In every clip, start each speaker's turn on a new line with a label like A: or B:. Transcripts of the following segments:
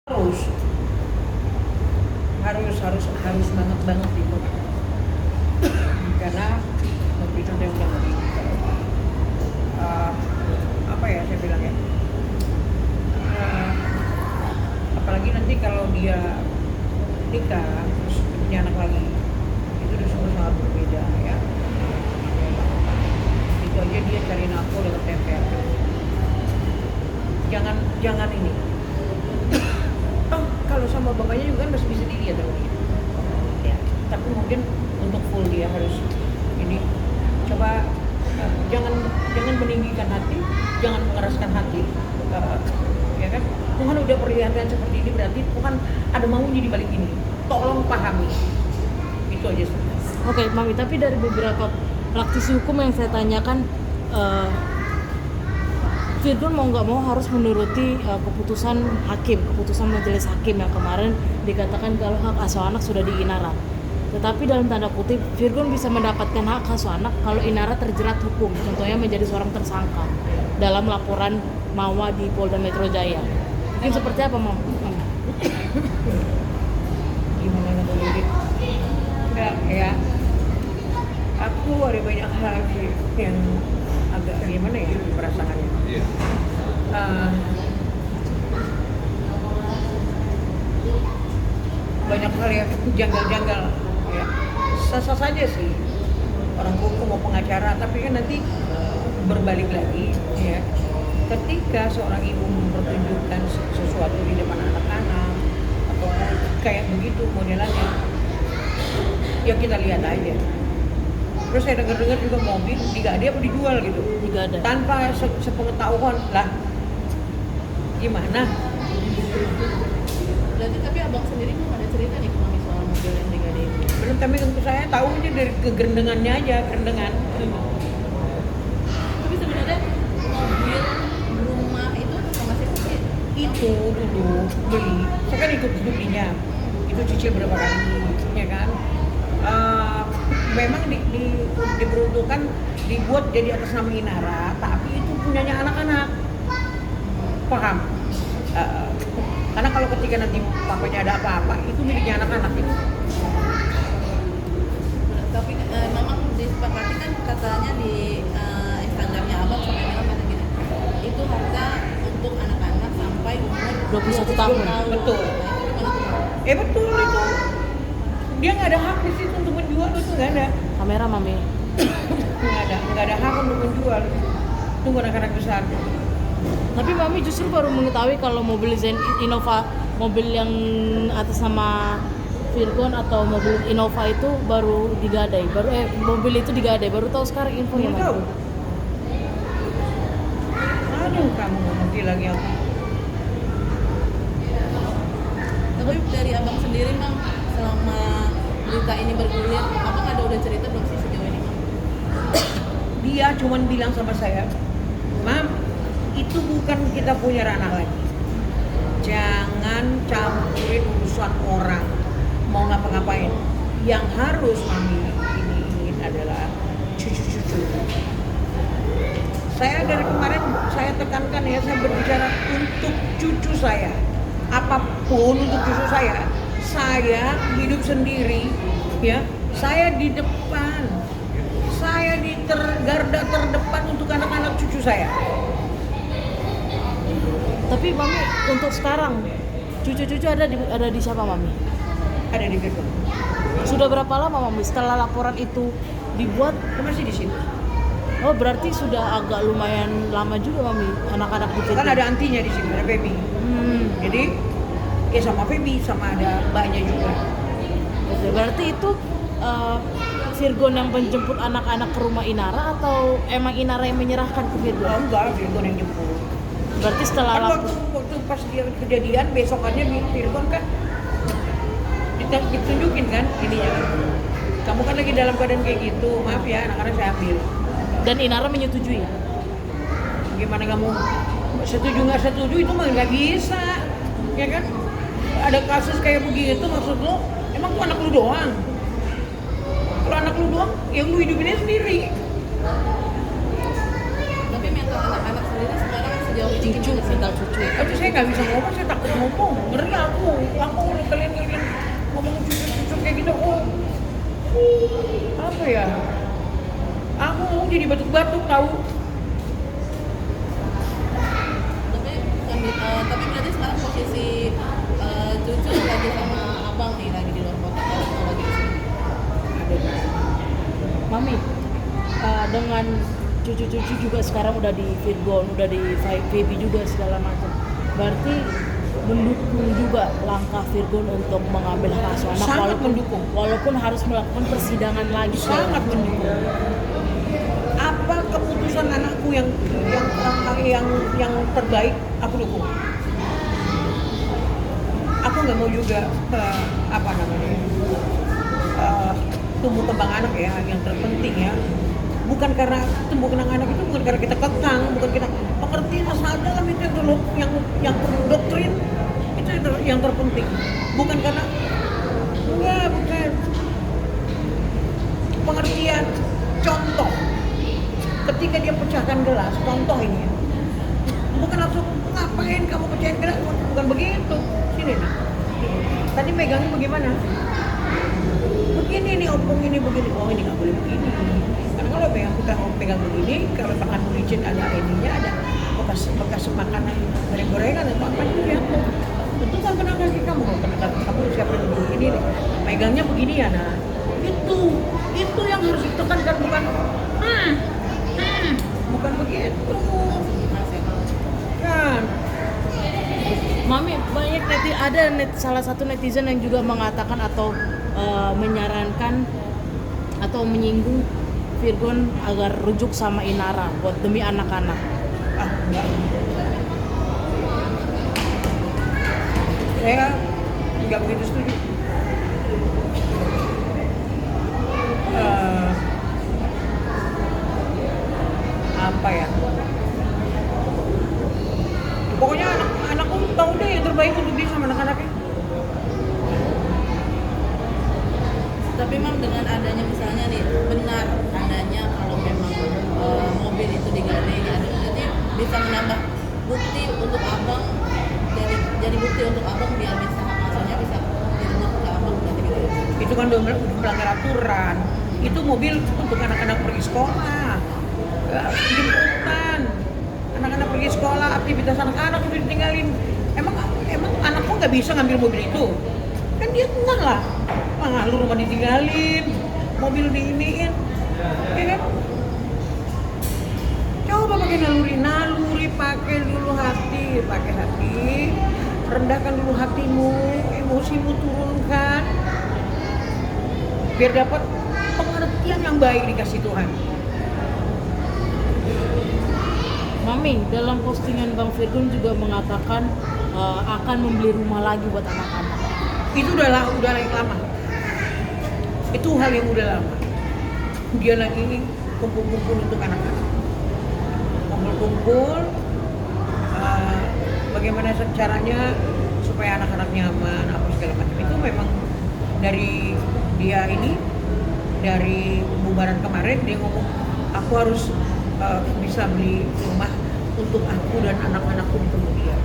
A: harus harus banget itu karena waktu itu dia udah lebih apa ya saya bilang ya apalagi nanti kalau dia nikah terus punya anak lagi itu udah sangat berbeda ya. Itu aja dia cari nafsu dengan tempel. Jangan ini. Oh, kalau sama bapaknya juga kan masih bisa dilihat ya. Tapi mungkin untuk full dia harus ini coba jangan meninggikan hati, jangan mengeraskan hati. Ya kan? Tuhan udah perlihatkan seperti ini berarti Tuhan ada maunya di balik ini. Tolong pahami. Itu aja sih.
B: Oke, Mami, tapi dari beberapa praktisi hukum yang saya tanyakan, Virgon mau nggak mau harus menuruti keputusan majelis hakim yang kemarin dikatakan kalau hak asuh anak sudah di Inara. Tetapi dalam tanda kutip, Virgon bisa mendapatkan hak asuh anak kalau Inara terjerat hukum, contohnya menjadi seorang tersangka dalam laporan Mawa di Polda Metro Jaya. Mungkin seperti apa, Mam?
A: Gimana ngelulit? Enggak ya. Aku ada banyak hal sih yang agak gimana ya perasaannya. Banyak hal yang janggal-janggal ya. Sah-sah saja sih orang hukum mau pengacara, tapi kan nanti berbalik lagi ya. Ketika seorang ibu mempertunjukkan sesuatu di depan anak-anak atau kayak begitu modelannya, ya kita lihat aja. Terus saya dengar juga mobil digade apa dijual gitu,
B: Digade.
A: tanpa sepengetahuan lah. Gimana?
C: Berarti tapi abang sendiri belum ada cerita nih ke Mami soal mobil yang digade itu?
A: Belum, tapi untuk saya tahunya dari kegerendengannya aja, kerendengan.
C: Tapi sebenarnya mobil rumah itu sama siapa sih?
A: Itu dulu beli, saya kan ikut belinya, itu cicil berapa kali, ya kan? Memang diperuntukkan dibuat jadi atas nama Inara, tapi itu punyanya anak-anak, paham? Karena kalau ketika nanti papanya ada apa-apa, itu miliknya anak-anak itu.
C: Tapi memang disepakati kan katanya di Instagramnya abang sampai bilang kata gini, itu harta untuk anak-anak sampai umur
B: 21 tahun.
A: Betul.
C: Nah, itu gimana tuh?
A: Betul itu. Dia nggak ada hak di situ untuk menjual, itu nggak ada.
B: Kamera, Mami.
A: Nggak ada hak untuk menjual. Tunggu anak-anak besar.
B: Tapi Mami justru baru mengetahui kalau mobil Zen Innova, mobil yang atas nama Virgon atau mobil Innova itu baru digadai, mobil itu digadai, baru tahu sekarang infonya, Mami.
A: Tahu. Aduh, kamu nanti lagi aku.
C: Tapi dari abang sendiri Mang, selama berita ini bergulir, abang udah cerita belum sih sejauh ini Mang?
A: Dia cuman bilang sama saya, Mam, itu bukan kita punya ranah lagi. Jangan campurin urusan orang, mau ngapa-ngapain. Yang harus Mami ini adalah cucu-cucu. Saya dari kemarin saya tekankan ya, saya berbicara untuk cucu saya. Apapun untuk cucu saya hidup sendiri ya. Saya di depan. Saya di garda terdepan untuk anak-anak cucu saya.
B: Tapi Mami untuk sekarang cucu-cucu ada di siapa, Mami?
A: Ada di Virgon.
B: Sudah berapa lama, Mami, setelah laporan itu dibuat?
A: Masih di sini.
B: Oh, berarti sudah agak lumayan lama juga, Mami, anak-anak di Virgon.
A: Kan ada antinya di sini, ada baby. Jadi ya sama baby, sama ada mbaknya juga.
B: Oke, berarti itu Virgon yang menjemput anak-anak ke rumah Inara atau emang Inara yang menyerahkan ke Virgon?
A: Oh, enggak, Virgon yang jemput.
B: Berarti setelah
A: Kan waktu pas dia kejadian besokannya Virgon kan ditunjukin kan ininya. Kamu kan lagi dalam keadaan kayak gitu, maaf ya anak-anak saya ambil.
B: dan Inara menyetujui.
A: Gimana kamu setuju nggak setuju itu mah nggak bisa, ya kan? Ada kasus kayak begitu maksud lo, emang tuh anak lu doang? Kalau anak lu doang, yang lu hidupinnya sendiri.
C: Tapi mental anak-anak sendiri sekarang sejauh ini
B: Cucu,
C: gimana sih?
B: mental cucu.
A: Aduh saya nggak bisa ngomong, saya takut ngomong, ngeri aku udah kalian ngomong cucu kayak gitu, apa ya? Aku mau jadi batuk-batuk tahu.
C: Tapi berarti sekarang posisi cucu lagi sama abang nih, lagi di luar kota atau lagi di sini?
B: Mami, dengan cucu-cucu juga sekarang udah di Virgon, udah di VB juga segala macam. Berarti mendukung juga langkah Virgon untuk mengambil hak asuh anak,
A: Sangat mendukung.
B: walaupun harus melakukan persidangan lagi.
A: Sangat mendukung. Apa keputusan anakku yang terbaik, aku dukung. Aku nggak mau juga tumbuh kembang anak ya, yang terpenting ya. Bukan karena tumbuh kembang anak itu bukan karena kita kekang, bukan kita pengertian asal dalam itu yang doktrin itu yang terpenting. Bukan karena bukan pengertian contoh. Ketika dia pecahkan gelas, contoh ini ya. Bukan langsung ngapain kamu pecahin gelas, bukan begitu. Sini nak. Tadi megangnya bagaimana? Begini nih opung ini begini. Oh ini nggak boleh begini. Karena kalau pegang begini, kalau tangan licin ada ininya, ada bekas makanan goreng-gorengan atau apa itu ya. Tentu kan kena kaki kamu, kena kaki kamu siapa yang begini nih. Megangnya begini ya nah. Itu yang harus ditekankan bukan begitu kan.
B: Mami, banyak salah satu netizen yang juga mengatakan atau menyarankan atau menyinggung Virgon agar rujuk sama Inara buat demi anak-anak.
A: Enggak. Saya nggak begitu setuju. Apa ya? Pokoknya anakku tahu deh yang terbaik untuk dia sama anak-anaknya.
C: Tapi memang dengan adanya misalnya nih, benar adanya kalau memang mobil itu digandeng, jadi bisa menambah bukti untuk abang, jadi bukti untuk abang biar bisa hak asuhnya bisa direbut ke abang berarti gitu.
A: Itu kan udah melanggar aturan. Itu mobil untuk anak-anak pergi sekolah, jemputan, anak-anak pergi sekolah, aktivitas anak-anak itu ditinggalin. Emang anakku nggak bisa ngambil mobil itu? Kan dia tenang lah. Lu rumah ditinggalin, mobil diiniin, ya kan? Coba pakai naluri, pakai dulu hati, rendahkan dulu hatimu, emosimu turunkan, biar dapat pengertian yang baik dikasih Tuhan.
B: Mami, dalam postingan Bang Virgon juga mengatakan akan membeli rumah lagi buat anak-anak.
A: Itu udah yang lama. Itu hal yang udah lama. Dia lagi kumpul-kumpul untuk anak-anak. Kumpul-kumpul, bagaimana caranya supaya anak-anak nyaman, apa segala macam. Itu memang dari dia ini, dari pembubaran kemarin dia ngomong, aku harus bisa beli rumah untuk aku dan anak-anakku di kemudian.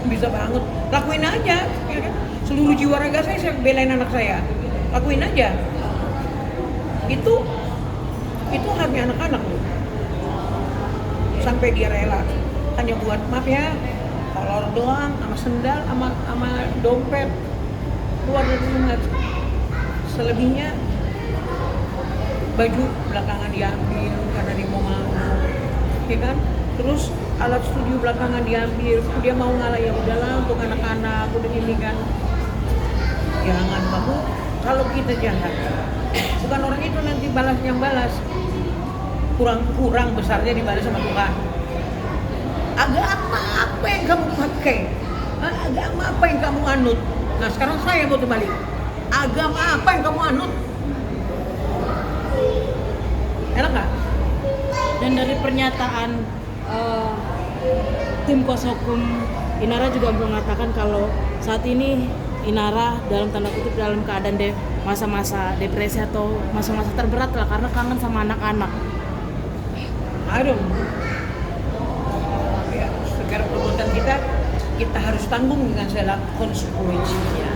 A: Bisa banget. Lakuin aja, ya kan? Seluruh jiwa raga saya belain anak saya. Lakuin aja. Itu haknya anak-anak loh. Sampai dia rela hanya buat maaf ya, kolor doang, sama sendal, sama dompet keluar dari rumah. Selebihnya baju belakangan diambil karena dia mau, ya kan? Terus alat studio belakangan diambil, dia mau ngalah ya udahlah untuk anak-anak, udah ini kan. Jangan kamu, kalau kita jahat, bukan orang itu nanti balas, kurang besarnya dibalas sama Tuhan. Agama apa yang kamu pakai? Agama apa yang kamu anut? Nah sekarang saya mau terbalik. Agama apa yang kamu anut? Enak nggak?
B: Dan dari pernyataan tim kuasa hukum Inara juga mengatakan kalau saat ini Inara dalam tanda kutip dalam keadaan masa-masa depresi atau masa-masa terberat lah karena kangen sama anak-anak.
A: Aduh, ya segala perbuatan kita kita harus tanggung dengan segala konsekuensinya.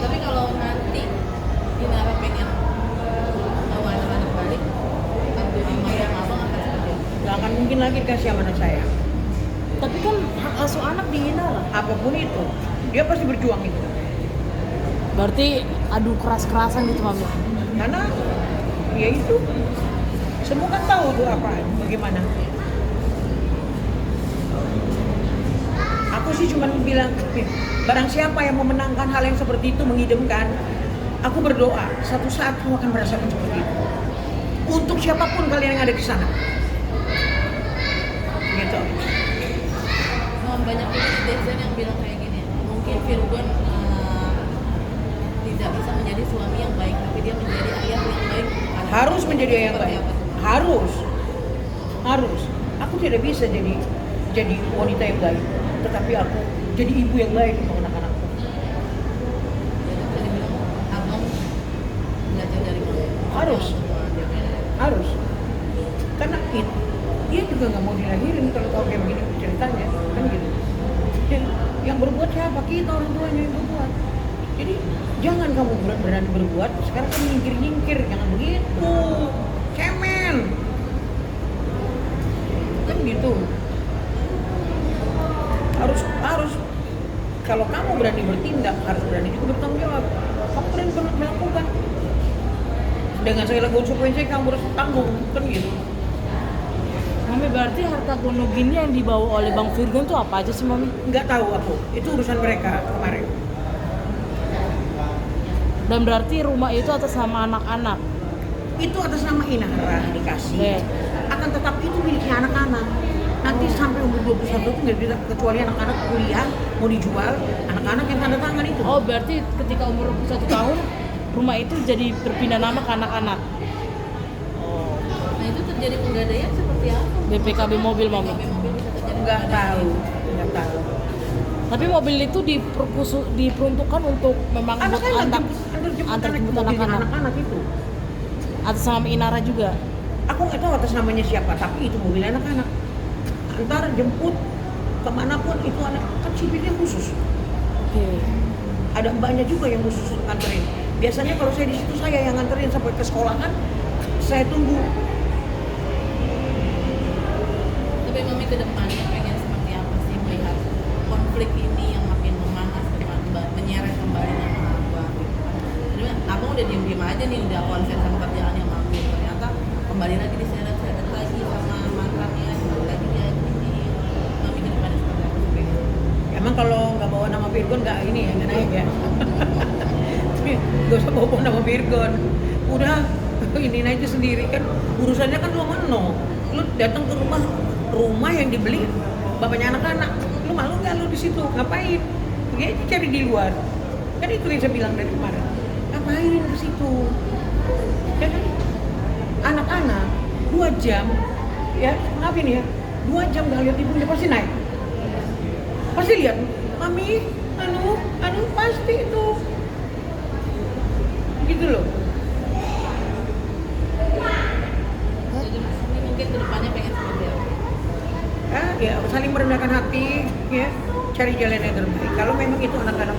C: Tapi kalau nanti Inara pengen bawa anak-anak balik, mama yang abang akan seperti apa?
A: Gak akan mungkin lagi dikasih sama anak saya.
B: Tapi kan hak asuh anak di Inara.
A: Apapun itu, dia pasti berjuang itu.
B: Berarti adu keras-kerasan gitu mami.
A: Karena ya itu, semua kan tahu tuh apa, bagaimana. Aku sih cuma bilang, barang siapa yang memenangkan hal yang seperti itu, mengidamkan, aku berdoa, satu saat kamu akan merasakan seperti itu. Untuk siapapun kalian yang ada di sana. Gitu.
C: Banyak juga netizen yang bilang kayak gini, mungkin Virgon tidak bisa menjadi suami yang baik, tapi dia menjadi ayah yang baik.
A: Harus menjadi ayah yang
C: Seperti
A: baik.
C: apa tuh?
A: Harus. Aku tidak bisa jadi wanita yang baik, tetapi aku jadi ibu yang baik untuk anak-anakku.
C: Jadi bilang, abang belajar dari kamu.
A: Harus. Karena itu dia juga nggak mau dilahirin kalau tahu kayak begini ceritanya, kan gitu. Dan yang berbuat siapa? Kita orang tuanya yang berbuat. Jadi jangan kamu berani berbuat, sekarang kamu nyingkir, jangan begitu. Cemen. Kan gitu. Harus kalau kamu berani bertindak, harus berani juga bertanggung jawab. Kamu berani melakukan dengan segala konsekuensi kamu harus tanggung, kan gitu.
B: Mami berarti harta gono gini yang dibawa oleh Bang Virgon tuh apa aja sih mami?
A: Nggak tahu aku, itu urusan mereka kemarin.
B: Dan berarti rumah itu atas nama anak-anak.
A: Itu atas nama Inara dikasih.
B: Oke.
A: Akan tetapi itu miliknya anak-anak. Nanti sampai umur 21 itu nggak bisa, kecuali anak-anak kuliah mau dijual, anak-anak yang tanda tangan itu.
B: Oh berarti ketika umur 21 tahun rumah itu jadi berpindah nama ke anak-anak.
C: Nah itu terjadi penggadaian seperti apa?
B: BPKB mobil mami.
C: BPKB mobil bisa terjadi
A: Nggak
C: penggadaian.
A: tahu.
B: Tapi mobil itu diperuntukkan untuk memang
A: Anak
B: buat
A: saya
B: antar jemput
A: mobilnya
B: anak-anak.
A: anak-anak itu.
B: Atas nama Inara juga.
A: Aku nggak tahu atas namanya siapa, tapi itu mobil anak-anak. Antar jemput kemanapun itu anak kan sipirnya khusus.
B: Oke.
A: Ada mbaknya juga yang khusus nganterin. Biasanya kalau saya di situ saya yang nganterin sampai ke sekolah kan, saya tunggu.
C: Tapi mami ke depannya pengen seperti apa sih melihat konflik ini yang makin memanas, menyeret kembali nama abang gitu kan. Jadi abang udah diem-diem aja nih, udah konsen sama kerjaan yang mami. Ternyata kembali lagi diseret-seret lagi sama mantannya, lagi dia ini. Mami ke depannya seperti apa sih pengen?
A: Emang kalau nggak bawa nama Virgon nggak ini ya, nggak naik ya. Gak usah bawa nama Virgon. Udah ini aja sendiri kan, urusannya kan lo meno. Lu datang ke rumah yang dibeli bapaknya anak-anak, lu malu nggak lu di situ? Ngapain? Pergi aja cari di luar. Kan itu yang saya bilang dari kemarin. Ngapain ke situ? Ya kan? Anak-anak 2 jam, ya maafin ya, 2 jam nggak lihat ibunya pasti naik. Pasti lihat, mami, anu pasti itu. Gitu loh.
C: Jadi mami mungkin ke depannya pengen seperti apa?
A: Ya saling merendahkan hati, ya cari jalan yang terbaik. Kalau memang itu anak-anak,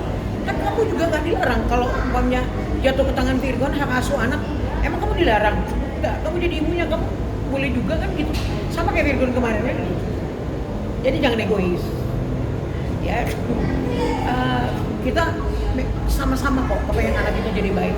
A: kan kamu juga nggak dilarang. Kalau umpamanya jatuh ke tangan Virgon hak asuh anak, emang kamu dilarang? Enggak, kamu jadi ibunya, kamu boleh juga kan gitu. Sama kayak Virgon kemarin kan gitu. Jadi jangan egois. Ya, kita sama-sama kok kepengen anak itu jadi baik.